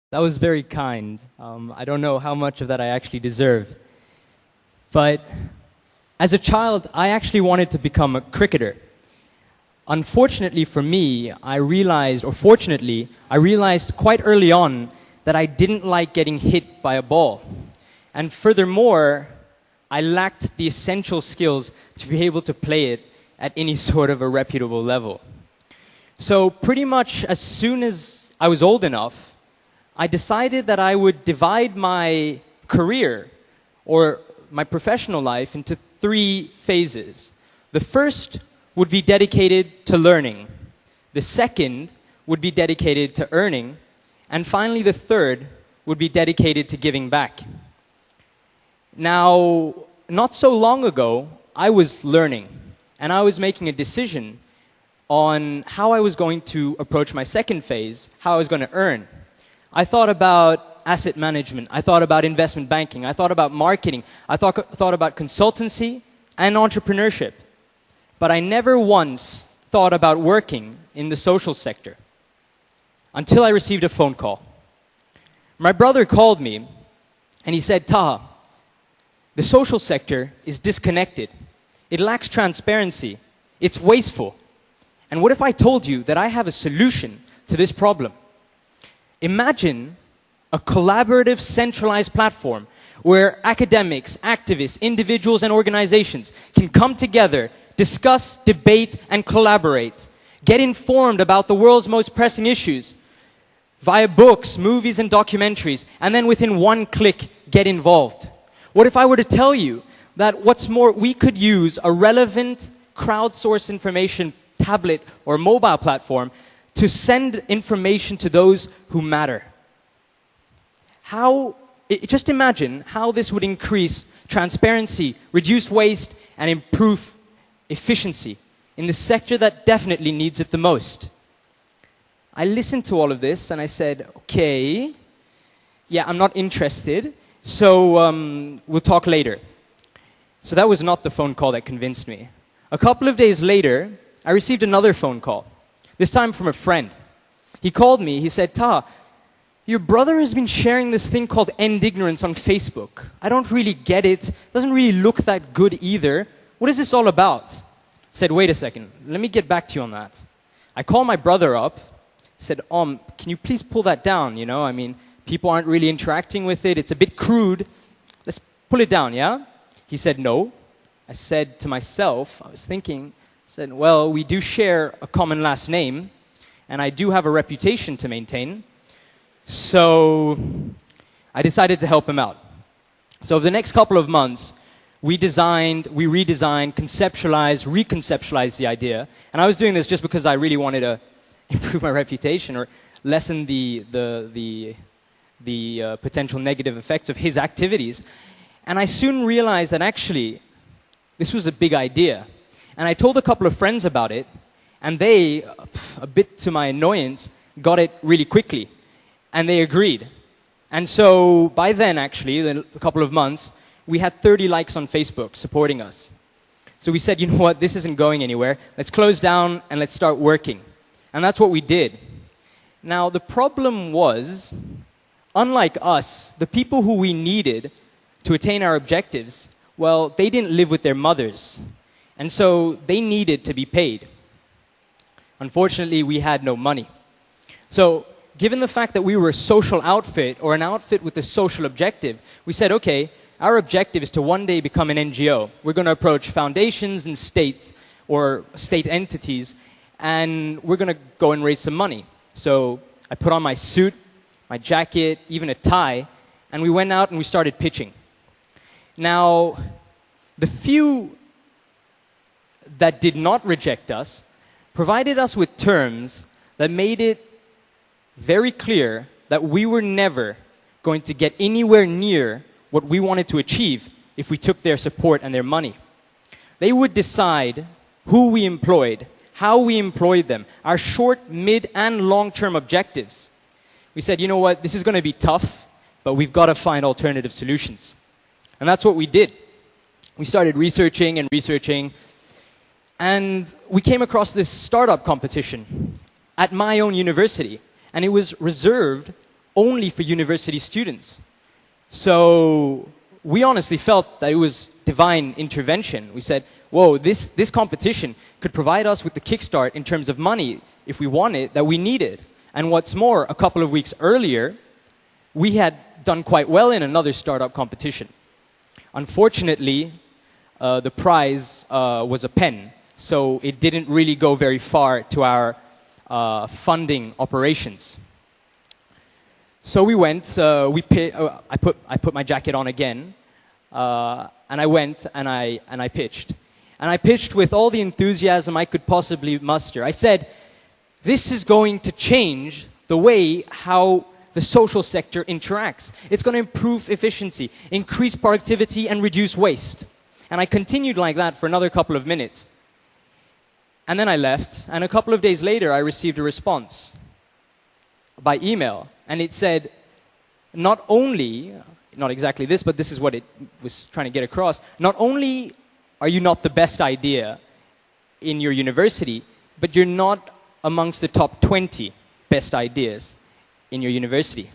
That was very kind. I don't know how much of that I actually deserve. But as a child, I actually wanted to become a cricketer. Unfortunately for me, fortunately, I realized quite early on that I didn't like getting hit by a ball. And furthermore, I lacked the essential skills to be able to play it at any sort of a reputable level. So pretty much as soon as I was old enough, I decided that I would divide my career or my professional life into 3 phases. The first would be dedicated to learning. The second would be dedicated to earning. And finally, the third would be dedicated to giving back. Now, not so long ago, I was learning, and I was making a decision on how I was going to approach my second phase, how I was going to earn. I thought about asset management, I thought about investment banking, I thought about marketing, I thought about consultancy and entrepreneurship. But I never once thought about working in the social sector until I received a phone call. My brother called me and he said, "Taha, the social sector is disconnected. It lacks transparency. It's wasteful. And what if I told you that I have a solution to this problem? Imagine a collaborative, centralized platform where academics, activists, individuals, and organizations can come together, discuss, debate, and collaborate, get informed about the world's most pressing issues via books, movies, and documentaries, and then within one click, get involved. What if I were to tell you that what's more, we could use a relevant crowdsourced information tablet or mobile platform to send information to those who matter?" Just imagine how this would increase transparency, reduce waste, and improve efficiency in the sector that definitely needs it the most. I listened to all of this and I said, okay, yeah, I'm not interested, so we'll talk later. So that was not the phone call that convinced me. A couple of days later, I received another phone call, this time from a friend. He called me, he said, "Taha, your brother has been sharing this thing called Endignorance on Facebook. I don't really get it. Doesn't really look that good either. What is this all about?" I said, "Wait a second. Let me get back to you on that." I called my brother up. Said, "Can you please pull that down? You know, I mean, people aren't really interacting with it. It's a bit crude. Let's pull it down, yeah?" He said, "No." I said to myself, I was thinking, I said, "Well, we do share a common last name, and I do have a reputation to maintain." So I decided to help him out. So over the next couple of months, we redesigned, conceptualized, reconceptualized the idea. And I was doing this just because I really wanted to improve my reputation or lessen the potential negative effects of his activities. And I soon realized that actually this was a big idea. And I told a couple of friends about it, and they, a bit to my annoyance, got it really quickly. And they agreed. And so by then, actually, in a couple of months, we had 30 likes on Facebook supporting us. So we said, you know what, this isn't going anywhere. Let's close down and let's start working. And that's what we did. Now, the problem was, unlike us, the people who we needed to attain our objectives, well, they didn't live with their mothers. And so they needed to be paid. Unfortunately, we had no money. So given the fact that we were a social outfit or an outfit with a social objective, we said, okay, our objective is to one day become an NGO. We're going to approach foundations and states or state entities, and we're going to go and raise some money. So I put on my suit, my jacket, even a tie, and we went out and we started pitching. Now, the few that did not reject us provided us with terms that made it very clear that we were never going to get anywhere near what we wanted to achieve if we took their support and their money. They would decide who we employed, how we employed them, our short, mid, and long-term objectives. We said, you know what, this is going to be tough, but we've got to find alternative solutions. And that's what we did. We started researching and researching, and we came across this startup competition at my own university. And it was reserved only for university students. So we honestly felt that it was divine intervention. We said, whoa, this competition could provide us with the kickstart in terms of money, if we want it, that we needed. And what's more, a couple of weeks earlier, we had done quite well in another startup competition. Unfortunately, the prize was a pen, so it didn't really go very far to our funding operations. So we went, I put my jacket on again, and I went and I pitched. And I pitched with all the enthusiasm I could possibly muster. I said, this is going to change the way how the social sector interacts. It's going to improve efficiency, increase productivity, and reduce waste. And I continued like that for another couple of minutes. And then I left, and a couple of days later, I received a response by email. And it said, not only, not exactly this, but this is what it was trying to get across, not only are you not the best idea in your university, but you're not amongst the top 20 best ideas in your university.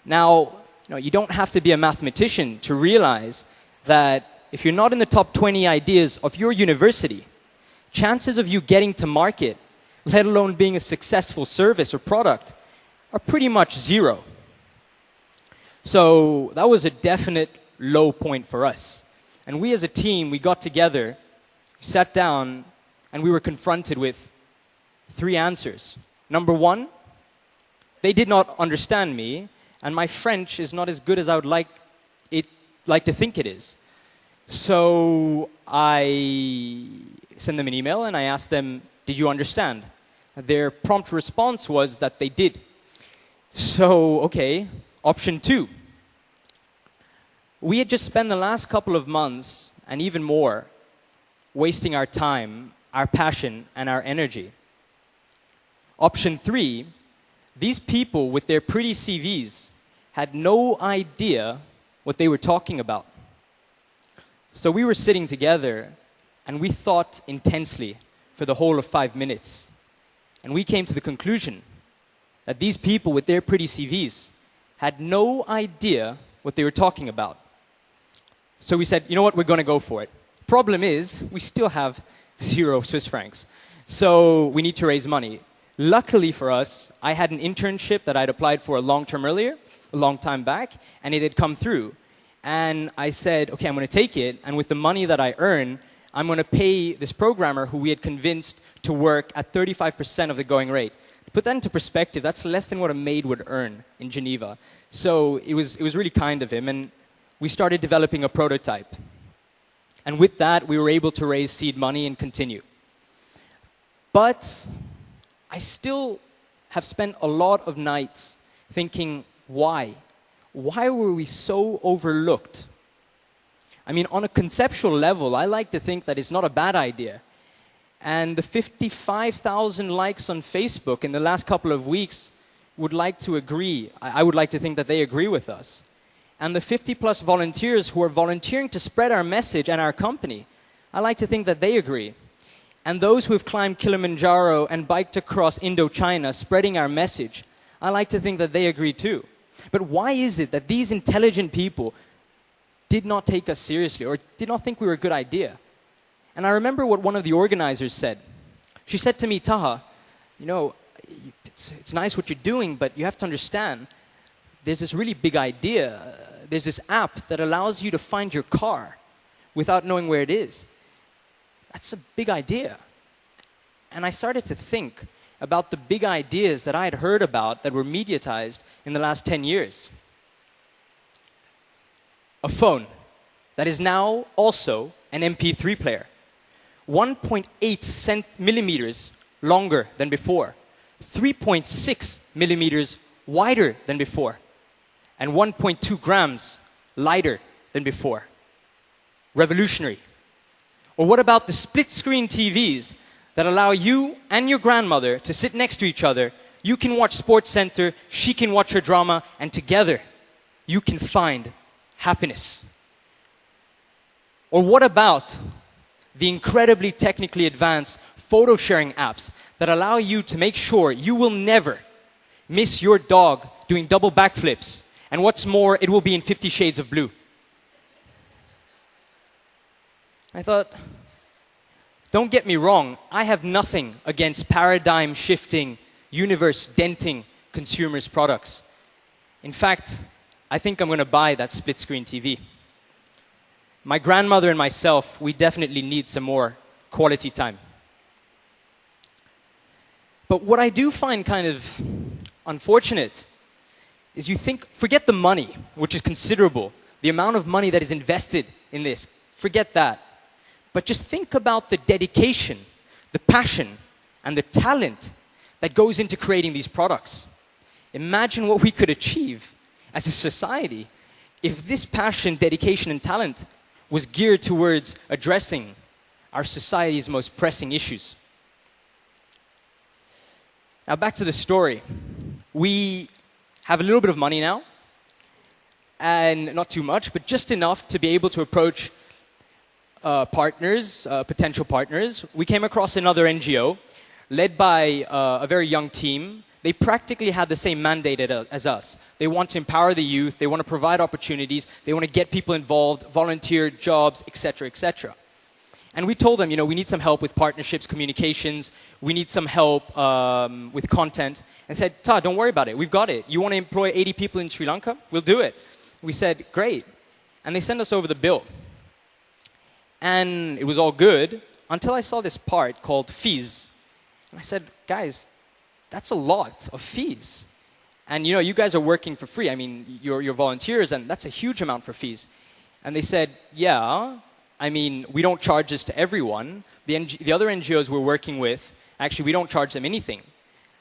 Now, you don't have to be a mathematician to realize that if you're not in the top 20 ideas of your university, chances of you getting to market, let alone being a successful service or product, are pretty much zero. So that was a definite low point for us. And we as a team, we got together, sat down, and we were confronted with 3 answers. Number 1, they did not understand me, and my French is not as good as I would like to think it is. So I sent them an email and I asked them, did you understand? Their prompt response was that they did. So, okay, option 2. We had just spent the last couple of months, and even more, wasting our time, our passion, and our energy. Option 3, these people with their pretty CVs had no idea what they were talking about. So we were sitting together, and we thought intensely for the whole of 5 minutes. And we came to the conclusion that these people with their pretty CVs had no idea what they were talking about. So we said, you know what, we're going to go for it. Problem is, we still have 0 Swiss francs. So we need to raise money. Luckily for us, I had an internship that I'd applied for a long time back, and it had come through. And I said, okay, I'm going to take it, and with the money that I earn, I'm going to pay this programmer who we had convinced to work at 35% of the going rate. To put that into perspective, that's less than what a maid would earn in Geneva. So it was really kind of him, and we started developing a prototype. And with that, we were able to raise seed money and continue. But I still have spent a lot of nights thinking, why? Why were we so overlooked? I mean, on a conceptual level, I like to think that it's not a bad idea. And the 55,000 likes on Facebook in the last couple of weeks would like to agree. I would like to think that they agree with us. And the 50-plus volunteers who are volunteering to spread our message and our company, I like to think that they agree. And those who have climbed Kilimanjaro and biked across Indochina spreading our message, I like to think that they agree too. But why is it that these intelligent people did not take us seriously or did not think we were a good idea? And I remember what one of the organizers said. She said to me, Taha, it's nice what you're doing, but you have to understand, there's this really big idea. There's this app that allows you to find your car without knowing where it is. That's a big idea. And I started to think about the big ideas that I had heard about that were mediatized in the last 10 years. A phone that is now also an MP3 player. 1.8 millimeters longer than before. 3.6 millimeters wider than before. And 1.2 grams lighter than before. Revolutionary. Or what about the split-screen TVs that allow you and your grandmother to sit next to each other? You can watch SportsCenter, she can watch her drama, and together you can find happiness. Or what about the incredibly technically advanced photo sharing apps that allow you to make sure you will never miss your dog doing double backflips. And what's more, it will be in 50 Shades of Blue. I thought, don't get me wrong, I have nothing against paradigm-shifting, universe-denting consumers' products. In fact, I think I'm going to buy that split-screen TV. My grandmother and myself, we definitely need some more quality time. But what I do find kind of unfortunate is you think, forget the money, which is considerable, the amount of money that is invested in this, forget that. But just think about the dedication, the passion, and the talent that goes into creating these products. Imagine what we could achieve as a society if this passion, dedication, and talent was geared towards addressing our society's most pressing issues. Now back to the story. We have a little bit of money now, and not too much, but just enough to be able to approach potential partners. We came across another NGO led by a very young team. They practically had the same mandate as us. They want to empower the youth, they want to provide opportunities, they want to get people involved, volunteer jobs, etc., etc. And we told them, we need some help with partnerships, communications, we need some help with content. And said, Ta, don't worry about it, we've got it. You want to employ 80 people in Sri Lanka? We'll do it. We said, great. And they sent us over the bill. And it was all good until I saw this part called fees. And I said, guys, that's a lot of fees. And you guys are working for free. I mean, you're volunteers, and that's a huge amount for fees. And they said, yeah, I mean, we don't charge this to everyone. The other NGOs we're working with, actually, we don't charge them anything.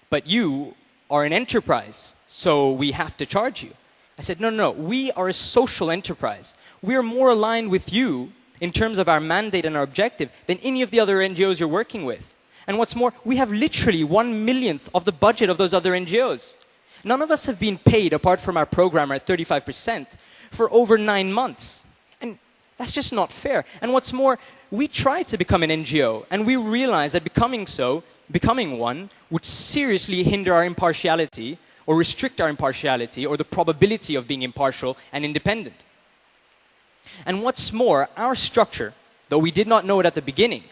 But you are an enterprise, so we have to charge you. I said, no, we are a social enterprise. We are more aligned with you in terms of our mandate and our objective than any of the other NGOs you're working with. And what's more, we have literally 1/1,000,000th of the budget of those other NGOs. None of us have been paid, apart from our programmer at 35%, for over 9 months. And that's just not fair. And what's more, we tried to become an NGO, and we realized that becoming one would seriously hinder our impartiality, or restrict our impartiality, or the probability of being impartial and independent. And what's more, our structure, though we did not know it at the beginning,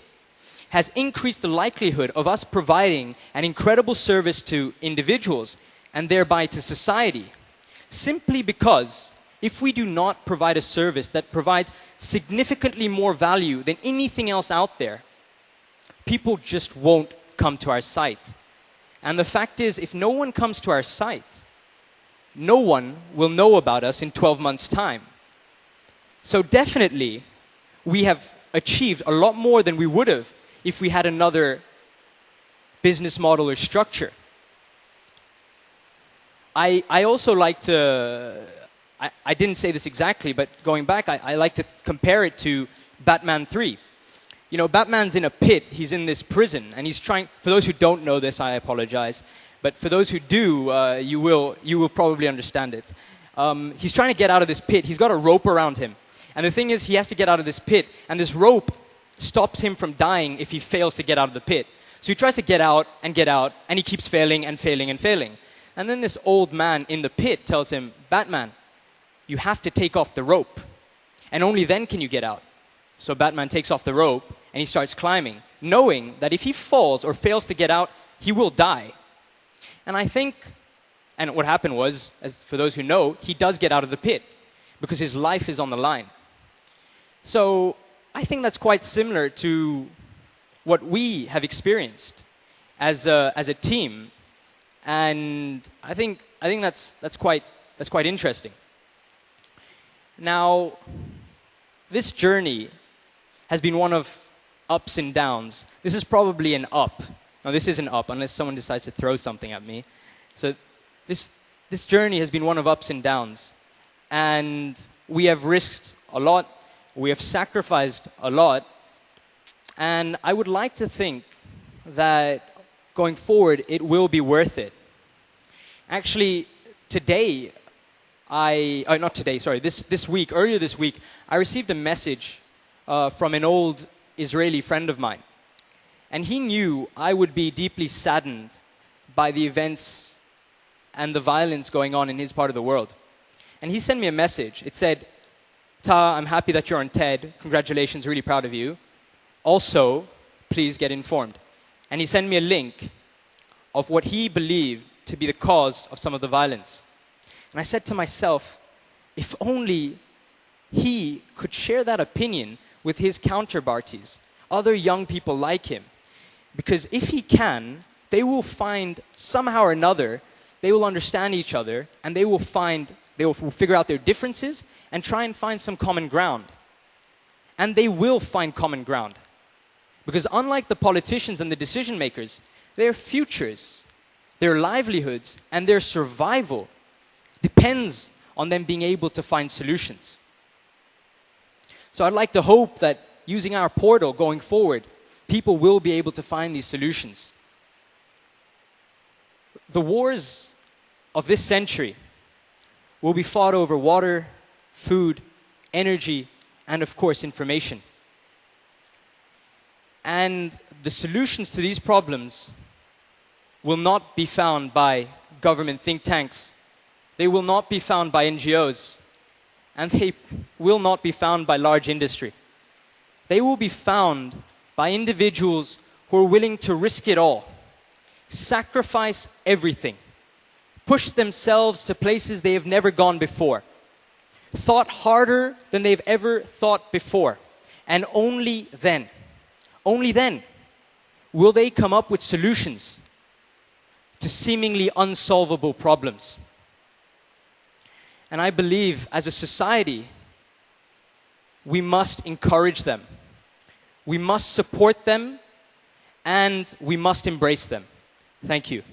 has increased the likelihood of us providing an incredible service to individuals and thereby to society. Simply because if we do not provide a service that provides significantly more value than anything else out there, people just won't come to our site. And the fact is, if no one comes to our site, no one will know about us in 12 months' time. So definitely, we have achieved a lot more than we would have if we had another business model or structure. I also like to, I didn't say this exactly, but going back, I like to compare it to Batman 3. Batman's in a pit, he's in this prison, and he's trying, for those who don't know this, I apologize, but for those who do, you will probably understand it. He's trying to get out of this pit, he's got a rope around him. And the thing is, he has to get out of this pit, and this rope stops him from dying if he fails to get out of the pit. So he tries to get out, and he keeps failing and failing and failing. And then this old man in the pit tells him, Batman, you have to take off the rope, and only then can you get out. So Batman takes off the rope, and he starts climbing, knowing that if he falls or fails to get out, he will die. And I think, and what happened was, as for those who know, he does get out of the pit, because his life is on the line. So I think that's quite similar to what we have experienced as a team, and I think that's quite interesting. Now, this journey has been one of ups and downs. This is probably an up. Now, this isn't up unless someone decides to throw something at me. So this journey has been one of ups and downs, and we have risked a lot. We have sacrificed a lot, and I would like to think that going forward, it will be worth it. Actually, today, earlier this week, I received a message from an old Israeli friend of mine, and he knew I would be deeply saddened by the events and the violence going on in his part of the world. And he sent me a message. It said, "Taha, I'm happy that you're on TED. Congratulations, really proud of you. Also, please get informed." And he sent me a link of what he believed to be the cause of some of the violence. And I said to myself, if only he could share that opinion with his counterparties, other young people like him. Because if he can, they will find somehow or another, they will understand each other, and they will figure out their differences and try and find some common ground. And they will find common ground. Because unlike the politicians and the decision makers, their futures, their livelihoods, and their survival depends on them being able to find solutions. So I'd like to hope that using our portal going forward, people will be able to find these solutions. The wars of this century will be fought over water, food, energy, and of course information. And the solutions to these problems will not be found by government think tanks. They will not be found by NGOs. And they will not be found by large industry. They will be found by individuals who are willing to risk it all, sacrifice everything, push themselves to places they have never gone before, thought harder than they've ever thought before. And only then will they come up with solutions to seemingly unsolvable problems. And I believe as a society, we must encourage them. We must support them, and we must embrace them. Thank you.